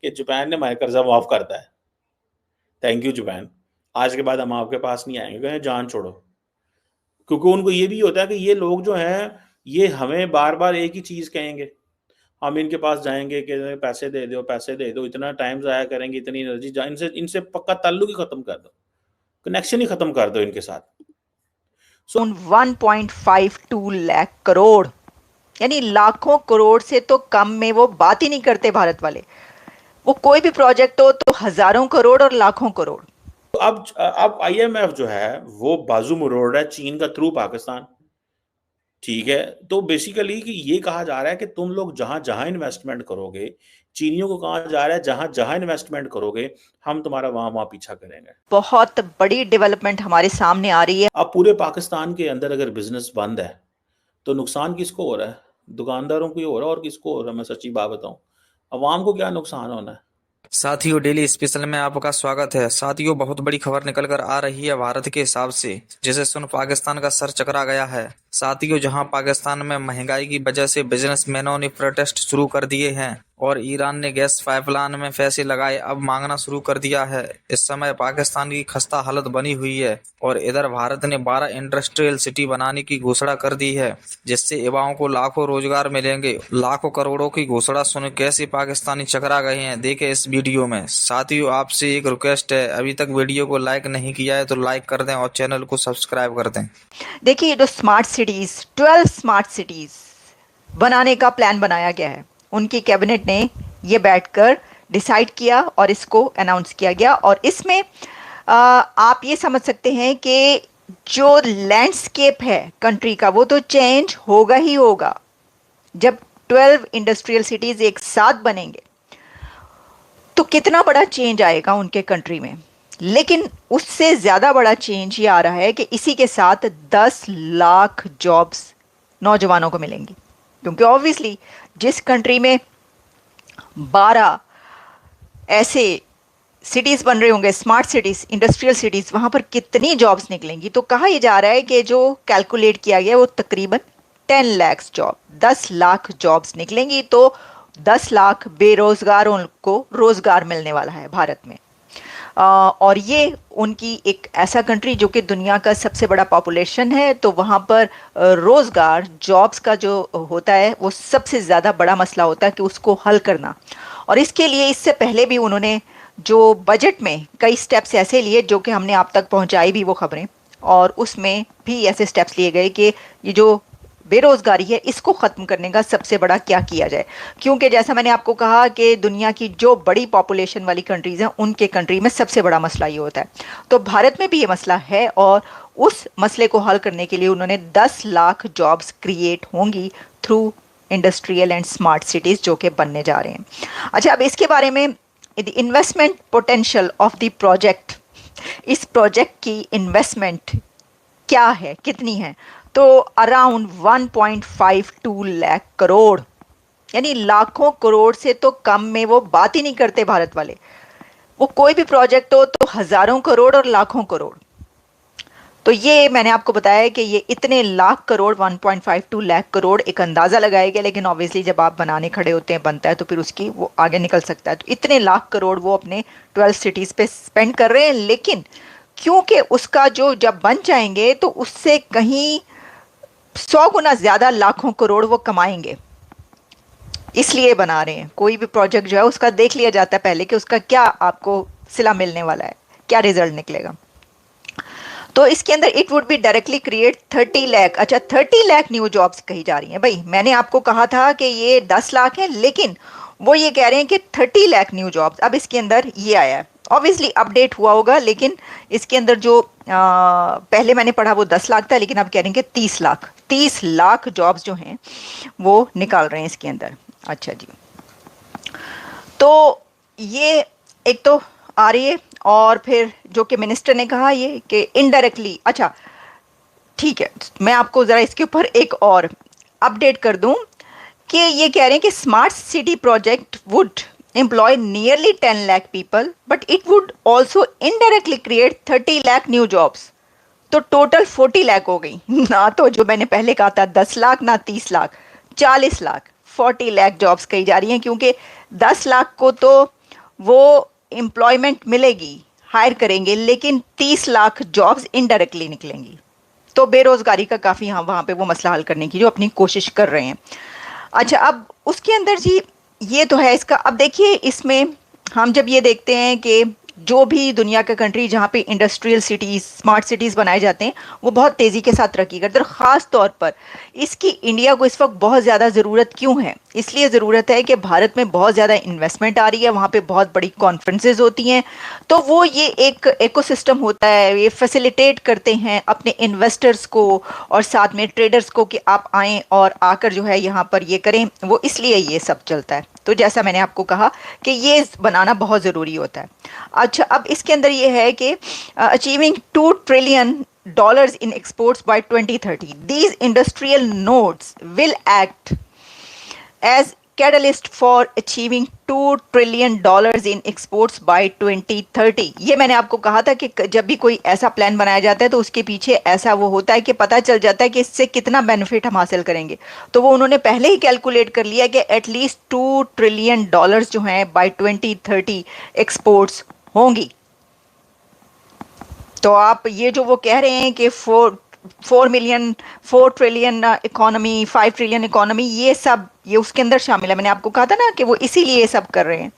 कि जापान ने हमारा कर्जा माफ करता है, थैंक यू जापान, आज के बाद हम आपके पास नहीं आएंगे, कहें जान छोड़ो। क्योंकि उनको ये भी होता है कि ये लोग जो हैं ये हमें बार बार एक ही चीज़ कहेंगे, हम इनके पास जाएंगे कि पैसे दे दो, इतना टाइम ज़ाया करेंगे, इतनी एनर्जी, इनसे इनसे पक्का ताल्लुक ही ख़त्म कर दो, कनेक्शन ही ख़त्म कर दो इनके साथ। 1.52 लाख करोड़, यानी लाखों करोड़ से तो कम में वो बात ही नहीं करते भारत वाले। वो कोई भी प्रोजेक्ट हो तो हजारों करोड़ और लाखों करोड़। तो अब IMF जो है वो बाजू मरोड़ रहा है चीन का थ्रू पाकिस्तान, ठीक है। तो बेसिकली कि ये कहा जा रहा है कि तुम लोग जहां जहां इन्वेस्टमेंट करोगे, चीनियों को कहा जा रहा है जहां जहां इन्वेस्टमेंट करोगे हम तुम्हारा वहां वहां पीछा करेंगे। बहुत बड़ी डेवलपमेंट हमारे सामने आ रही है। अब पूरे पाकिस्तान के अंदर अगर बिजनेस बंद है तो नुकसान किसको हो रहा है? दुकानदारों को ही हो रहा है, और किसको हो रहा है? मैं सच्ची बात बताऊं, अवाम को क्या नुकसान होना है? साथियों, डेली स्पेशल में आपका स्वागत है। साथियों, बहुत बड़ी खबर निकल कर आ रही है भारत के हिसाब से, जिसे सुन पाकिस्तान का सर चकरा गया है। साथियों, जहां पाकिस्तान में महंगाई की वजह से बिजनेसमैनों ने प्रोटेस्ट शुरू कर दिए हैं और ईरान ने गैस पाइपलाइन में पैसे लगाए अब मांगना शुरू कर दिया है। इस समय पाकिस्तान की खस्ता हालत बनी हुई है और इधर भारत ने 12 इंडस्ट्रियल सिटी बनाने की घोषणा कर दी है, जिससे युवाओं को लाखों रोजगार मिलेंगे। लाखों करोड़ों की घोषणा सुन कैसे पाकिस्तानी चकरा गए हैं, देखे इस वीडियो में। साथियों, आपसे एक रिक्वेस्ट है, अभी तक वीडियो को लाइक नहीं किया है तो लाइक कर दें और चैनल को सब्सक्राइब कर दें। देखिए, जो स्मार्ट सिटीज 12 स्मार्ट सिटीज बनाने का प्लान बनाया गया है, उनकी कैबिनेट ने ये बैठकर डिसाइड किया और इसको अनाउंस किया गया। और इसमें आप ये समझ सकते हैं कि जो लैंडस्केप है कंट्री का वो तो चेंज होगा ही होगा। जब 12 इंडस्ट्रियल सिटीज एक साथ बनेंगे तो कितना बड़ा चेंज आएगा उनके कंट्री में। लेकिन उससे ज़्यादा बड़ा चेंज ये आ रहा है कि इसी के साथ 10 लाख जॉब्स नौजवानों को मिलेंगी। क्योंकि ऑब्वियसली जिस कंट्री में 12 ऐसे सिटीज़ बन रहे होंगे, स्मार्ट सिटीज़, इंडस्ट्रियल सिटीज़, वहाँ पर कितनी जॉब्स निकलेंगी। तो कहा यह जा रहा है कि जो कैलकुलेट किया गया वो तकरीबन 10 लाख जॉब, 10 लाख जॉब्स निकलेंगी। तो 10 लाख बेरोजगारों को रोजगार मिलने वाला है भारत में। और ये उनकी एक ऐसा कंट्री जो कि दुनिया का सबसे बड़ा पॉपुलेशन है, तो वहाँ पर रोज़गार, जॉब्स का जो होता है वो सबसे ज़्यादा बड़ा मसला होता है कि उसको हल करना। और इसके लिए इससे पहले भी उन्होंने जो बजट में कई स्टेप्स ऐसे लिए जो कि हमने आप तक पहुँचाई भी वो खबरें, और उसमें भी ऐसे स्टेप्स लिए गए कि ये जो बेरोजगारी है इसको ख़त्म करने का सबसे बड़ा क्या किया जाए। क्योंकि जैसा मैंने आपको कहा कि दुनिया की जो बड़ी पॉपुलेशन वाली कंट्रीज़ हैं उनके कंट्री में सबसे बड़ा मसला ये होता है। तो भारत में भी ये मसला है और उस मसले को हल करने के लिए उन्होंने 10 लाख जॉब्स क्रिएट होंगी through industrial and smart cities जो कि बनने जा रहे हैं। अच्छा, अब इसके बारे में the investment potential of the project, इस प्रोजेक्ट की इन्वेस्टमेंट क्या है, कितनी है, तो अराउंड 1.52 लाख करोड़, यानी लाखों करोड़ से तो कम में वो बात ही नहीं करते भारत वाले। वो कोई भी प्रोजेक्ट हो तो हजारों करोड़ और लाखों करोड़। तो ये मैंने आपको बताया कि ये इतने लाख करोड़, 1.52 लाख करोड़ एक अंदाज़ा लगाया गया, लेकिन ऑब्वियसली जब आप बनाने खड़े होते हैं, बनता है, तो फिर उसकी वो आगे निकल सकता है। तो इतने लाख करोड़ वो अपने 12 सिटीज़ पे स्पेंड कर रहे हैं। लेकिन क्योंकि उसका जो जब बन जाएंगे तो उससे कहीं 100 गुना ज़्यादा लाखों करोड़ वो कमाएंगे, इसलिए बना रहे हैं। कोई भी प्रोजेक्ट जो है उसका देख लिया जाता है पहले कि उसका क्या आपको सिला मिलने वाला है, क्या रिजल्ट निकलेगा। तो इसके अंदर it would be directly create 30 lakh, अच्छा 30 लाख न्यू जॉब्स कही जा रही हैं। भाई मैंने आपको कहा था कि ये 10 लाख है, लेकिन वो ये कह रहे हैं कि 30 लाख न्यू जॉब्स। अब इसके अंदर ये आया है, ऑब्वियसली अपडेट हुआ होगा, लेकिन इसके अंदर जो पहले मैंने पढ़ा वो 10 लाख था, लेकिन अब कह रहे हैं कि 30 लाख जॉब्स जो हैं वो निकाल रहे हैं इसके अंदर। अच्छा जी, तो ये एक तो आ रही है, और फिर जो कि मिनिस्टर ने कहा ये कि इनडायरेक्टली, अच्छा ठीक है, मैं आपको ज़रा इसके ऊपर एक और अपडेट कर दूं कि ये कह रहे हैं कि smart city project would employ nearly 10 lakh people, but it would also indirectly create 30 lakh new jobs. तो टोटल 40 लाख हो गई ना। तो जो मैंने पहले कहा था 10 लाख ना 30 लाख, 40 लाख, 40 लाख जॉब्स कही जा रही हैं। क्योंकि 10 लाख को तो वो एम्प्लॉयमेंट मिलेगी, हायर करेंगे, लेकिन 30 लाख जॉब्स इनडायरेक्टली निकलेंगी। तो बेरोजगारी का काफ़ी वहाँ पे वो मसला हल करने की जो अपनी कोशिश कर रहे हैं। अच्छा, अब उसके अंदर जी ये तो है इसका। अब देखिए इसमें हम जब ये देखते हैं कि जो भी दुनिया का कंट्री जहाँ पे इंडस्ट्रियल सिटीज़, स्मार्ट सिटीज़ बनाए जाते हैं, वो बहुत तेज़ी के साथ तरक्की करते हैं, और ख़ास तौर पर इसकी इंडिया को इस वक्त बहुत ज़्यादा ज़रूरत क्यों है? इसलिए ज़रूरत है कि भारत में बहुत ज़्यादा इन्वेस्टमेंट आ रही है, वहाँ पे बहुत बड़ी कॉन्फ्रेंसेज होती हैं, तो वो ये एक इकोसिस्टम होता है, ये फैसिलिटेट करते हैं अपने इन्वेस्टर्स को और साथ में ट्रेडर्स को कि आप आएँ और आकर जो है यहाँ पर ये करें, वो इसलिए ये सब चलता है। तो जैसा मैंने आपको कहा कि ये बनाना बहुत ज़रूरी होता है। अच्छा, अब इसके अंदर ये है कि achieving $2 trillion in exports by 2030, these industrial nodes will act as catalyst for achieving $2 trillion in exports by 2030। ये मैंने आपको कहा था कि जब भी कोई ऐसा प्लान बनाया जाता है तो उसके पीछे ऐसा वो होता है कि पता चल जाता है कि इससे कितना बेनिफिट हम हासिल करेंगे। तो वो उन्होंने पहले ही कैलकुलेट कर लिया कि एटलीस्ट $2 ट्रिलियन जो हैं बाय 2030 एक्सपोर्ट्स होंगी। तो आप ये जो वो कह रहे हैं कि 4 ट्रिलियन इकोनॉमी, 5 ट्रिलियन इकोनॉमी, ये सब ये उसके अंदर शामिल है। मैंने आपको कहा था ना कि वो इसीलिए ये सब कर रहे हैं।